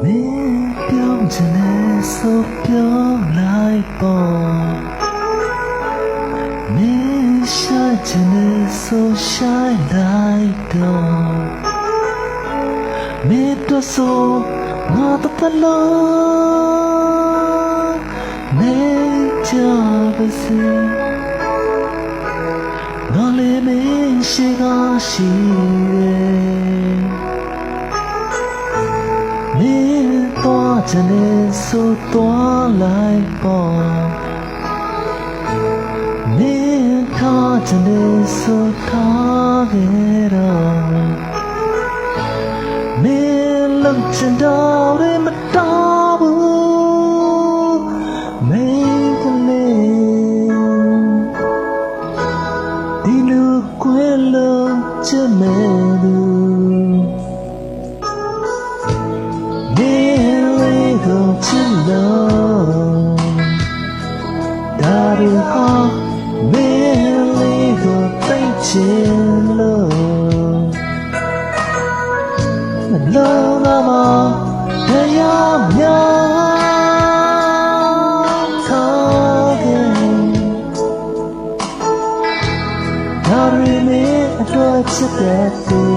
မင်းပြောင်းချင်တဲ့ဆိုပြောလိုက်ပေါ့မင်းရှာချင်တဲ့ဆိုရှာလိုက်တော့မင်းတို့ဆိုငါတတလုံးနေကြပါစေငါလေးမင်းရှိကားရှိတယ်မင်းသွားချင်တဲ့ဆိုသွားလိုက်ပေါ့မင်းထားချင်တဲ့ဆိုထားခဲ့တော့မင်းလုံချင်တော့တွေမတော်ဘူးမင်းကလေးဒီလူကွယ်လုံးချင်မဲ့သူမင်းလေးကိုချစ်လို့ဒါရီဟာမင်းလေးကိုသိချင်လို့မလုံးလာမတရားများထားခဲ့ဒါရီမင်းအတွက်ချစ်တဲ့သူ